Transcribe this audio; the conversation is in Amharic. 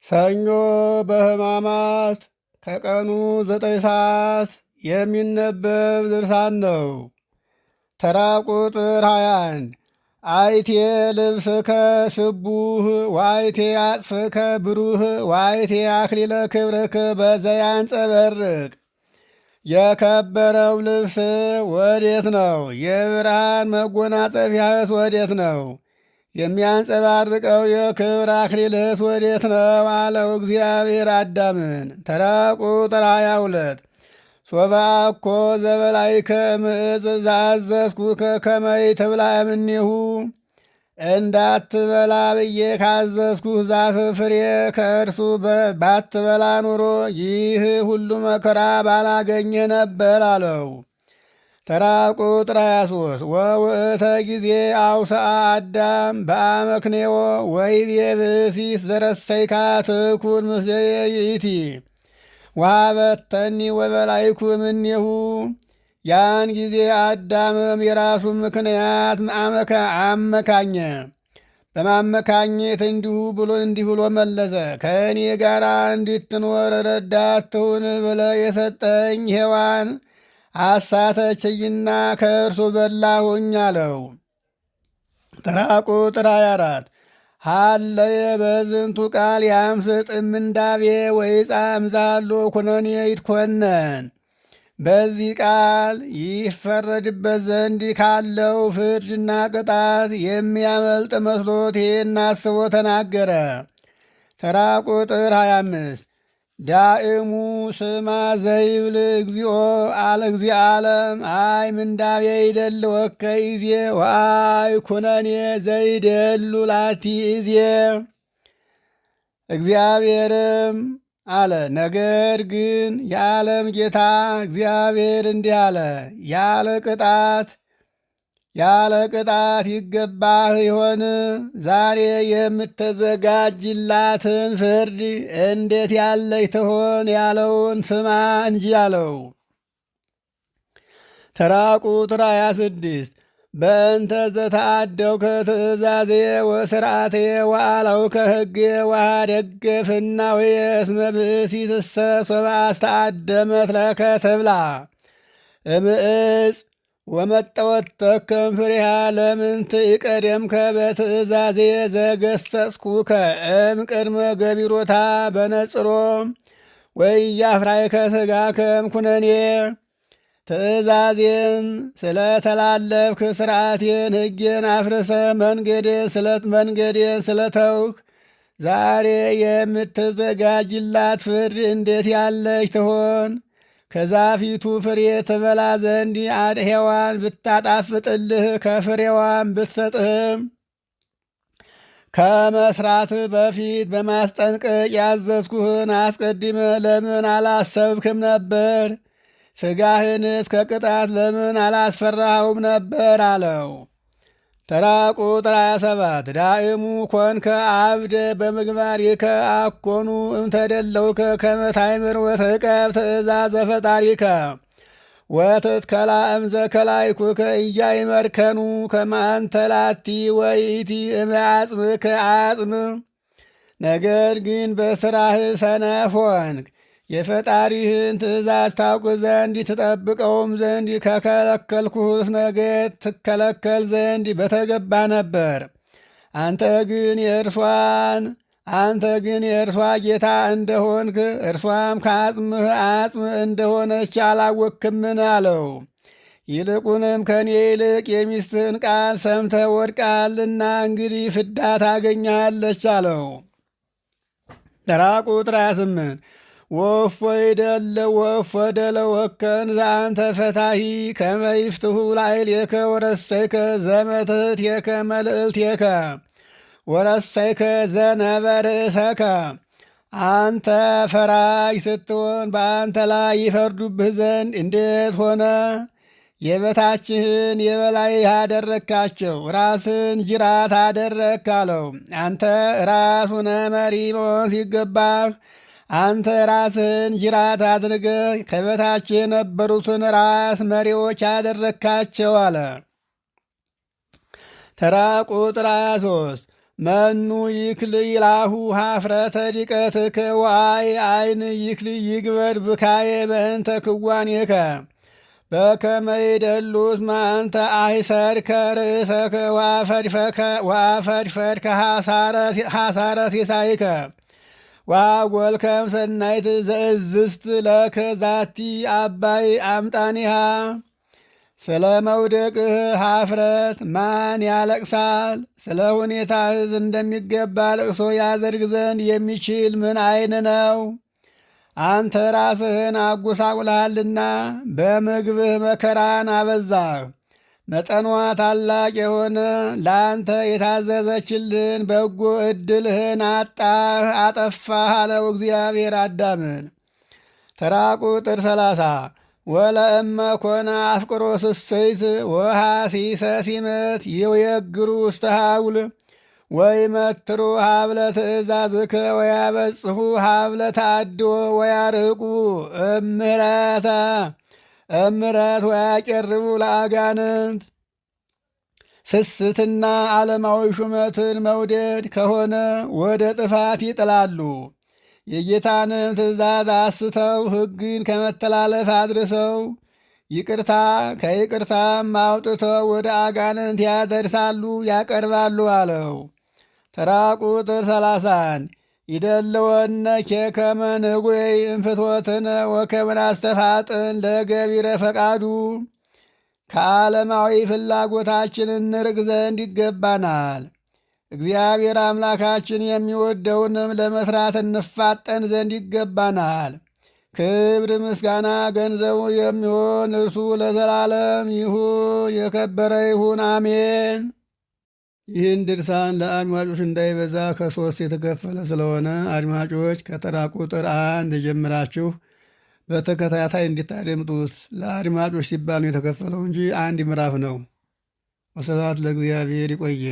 ሰኞ በሕማማት ከቀኑ 9 ሰዓት የሚነበብ ድርሳን ነው። ተራ ቁጥር 21 አይቴ ልብስከ ስቡህ ዋይቴ አጽፍከ ብሩህ ዋይቴ አክሊለ ክብርክ በዘያንጸበርቅ። የከበረው ልብስ ወዴት ነው? የብርሃን መጎናጸፊያህስ ወዴት ነው? የሚያንጸባርቀው የክብር አክሊልህስ ወዴት ነው? አለው እግዚአብሔር አዳምን። ተራ ቁጥር 22 ሶበ አኮ ዘበላይከ ምዕፅ ዘአዘዝኩከ ከመ ኢትብላ እምኔሁ፣ እንዳትበላ ብዬ ካዘዝኩህ ዛፍ ፍሬ ከእርሱ ባትበላ ኑሮ ይህ ሁሉ መከራ ባላገኘ ነበር አለው። ተራ ቁጥር 23 ወውእተ ጊዜ አውሰአ አዳም በአመክንዮ ወይቤ ብእሲት ዘረሰይካ ትኩን ምስሌየ ይእቲ ወሀበተኒ ወበላይኩ እምኔሁ። ያን ጊዜ አዳምም የራሱን ምክንያት አመካኘ። በማመካኘት እንዲህ ብሎ መለሰ። ከእኔ ጋር እንድትኖር ረዳት ትሁን ብለህ የሰጠኝ ሔዋን አሳተችኝና ከእርሱ በላሁኝ አለው። ተራ ቁጥር 24 ሃለየ በዝንቱ ቃል ያምስጥ እምንዳቤ ወይጻም ዛሎ ኩነኔ ይትኮነን። በዚህ ቃል ይፈረድበት ዘንድ ካለው ፍርድና ቅጣት የሚያመልጥ መስሎት ይህን አስቦ ተናገረ። ተራ ቁጥር 25 ዳእሙ ስማ ዘይብል እግዚኦ አለ እግዚእ ዓለም አይ ምንዳቤ ይደል ወከይ ይዜ ዋይ ኩነኔ ዘይደሉ ላቲ ይዜ። እግዚአብሔርም አለ፣ ነገር ግን የዓለም ጌታ እግዚአብሔር እንዲህ አለ፣ ያለ ቅጣት ይገባህ ይሆን? ዛሬ የምትዘጋጅላትን ፍርድ እንዴት ያለች ትሆን? ያለውን ስማ እንጂ አለው። ተራ ቁጥር 26 በእንተ ዘተአደው ከትእዛዜ ወስርዓቴ ወአለው ከሕጌ ወሃደገፍና ወየስመ ብእሲትሰ ሶበ አስተአደመት ለከ ትብላ እምዕፅ ወመጠወተከም ፍሬሃ ለምንት ይቀደምከ በትእዛዜ ዘገሰጽኩከ እምቅድመ ገቢሮታ በነጽሮ ወኢያፍራይከ ሥጋከም ኩነኔ። ትእዛዜን ስለተላለፍክ ሥርዓቴን ሕጌን አፍርሰ መንገዴን ስለተውክ ዛሬ የምትዘጋጅላት ፍርድ እንዴት ያለች ትሆን? ከዛፊቱ ፍሬ ትበላ ዘንድ ሔዋን ብታጣፍጥልህ ከፍሬዋን ብትሰጥህም ከመስራት በፊት በማስጠንቀቅ ያዘዝኩህን አስቀድመ ለምን አላሰብክም ነበር? ሥጋህን እስከ ቅጣት ለምን አላስፈራኸውም ነበር አለው። ተራ ቁጥር 27 ዳእሙ ኮንከ አብደ በምግባሪከ አኮኑ እምተደለውከ ከመ ታእምር ወትዕቀብ ትእዛዘ ፈጣሪከ ወትትከላ እምዘከላይኩከ ኢያእመርከኑ ከመ አንተ ላቲ ወይእቲ እምአጽምከ አጽም። ነገር ግን በሥራህ ሰነፍ ሆንክ። የፈጣሪህን ትእዛዝ ታውቅ ዘንድ ትጠብቀውም ዘንድ ከከለከልኩህስ ነገር ትከለከል ዘንድ በተገባ ነበር። አንተ ግን የእርሷ ጌታ እንደሆንክ እርሷም ከአጽምህ አጽም እንደሆነች አላወክምን አለው። ይልቁንም ከኔ ይልቅ የሚስትህን ቃል ሰምተህ ወድቃልና እንግዲህ ፍዳ ታገኛለች አለው። ተራ ቁጥር 28 ወፎ ይደለ ወፎ ደለ ወከን ዘአንተ ፈታሂ ከመ ይፍትሑ ላዕሌከ ወረሰይከ ዘመትሕቴከ መልዕልቴከ ወረሰይከ ዘነበርእሰከ። አንተ ፈራጅ ስትሆን በአንተ ላይ ይፈርዱብህ ዘንድ እንዴት ሆነ? የበታችህን የበላይ አደረግካቸው፣ ራስን ጅራት አደረግክ አለው። አንተ ራስ ሆነ መሪ መሆን ሲገባህ አንተ ራስህን ጅራት አድርገህ ከበታች የነበሩትን ራስ መሪዎች አደረግካቸው አለ። ተራ ቁጥር 23 መኑ ይክል ይላሁ ሀፍረተ ዲቀትከ ዋይ አይን ይክል ይግበር ብካየ በእንተ ክዋኔከ በከመ ይደሉስ ማንተ አይሰርከ ርእሰከ ወአፈድፈድከ ሐሳረ ሲሳይከ ዋጐልከም ሰናይት ዘእዝስት ለከ ዛቲ አባይ አምጣኒሃ። ስለ መውደቅህ ኀፍረት ማን ያለቅሳል? ስለ ሁኔታህ እንደሚገባ ለቅሶ ያደርግ ዘንድ የሚችል ምን ዓይን ነው? አንተ ራስህን አጎሳቁልሃልና በምግብህ መከራን አበዛህ። መጠኗ ታላቅ የሆነ ለአንተ የታዘዘችልን በጎ ዕድልህን አጣህ አጠፋህ አለው እግዚአብሔር አዳምን። ተራ ቁጥር 30 ወለእመ ኮነ አፍቅሮ ስሰይት ወሐሲሰ ሲመት ይውየግሩ ውስተ ሀውል ወይመትሩ ሀብለ ትእዛዝከ ወያበጽሑ ሀብለ ተአድዎ ወያርቁ እምረት ወያቄርቡ ለአጋንንት። ስስትና ዓለማዊ ሹመትን መውደድ ከሆነ ወደ ጥፋት ይጥላሉ። የጌታንም ትእዛዝ አስተው ሕግን ከመተላለፍ አድርሰው ከይቅርታም አውጥተው ወደ አጋንንት ያደርሳሉ ያቀርባሉ አለው። ተራ ቁጥር 31 ይደልወነ ኬከመ ንጉይ እንፍትወትነ ወከመ ናስተፋጥን ለገቢረ ፈቃዱ። ከዓለማዊ ፍላጎታችን እንርቅ ዘንድ ይገባናል። እግዚአብሔር አምላካችን የሚወደውንም ለመስራት እንፋጠን ዘንድ ይገባናል። ክብር ምስጋና ገንዘቡ የሚሆን እርሱ ለዘላለም ይሁን፣ የከበረ ይሁን፣ አሜን። ይህን ድርሳን ለአድማጮች እንዳይበዛ ከ3 የተከፈለ ስለሆነ አድማጮች ከተራ ቁጥር 1 ጀምራችሁ በተከታታይ እንዲታደምጡት። ለአድማጮች ሲባል ነው የተከፈለው እንጂ አንድ ምዕራፍ ነው። ወስብሐት ለእግዚአብሔር። ይቆየ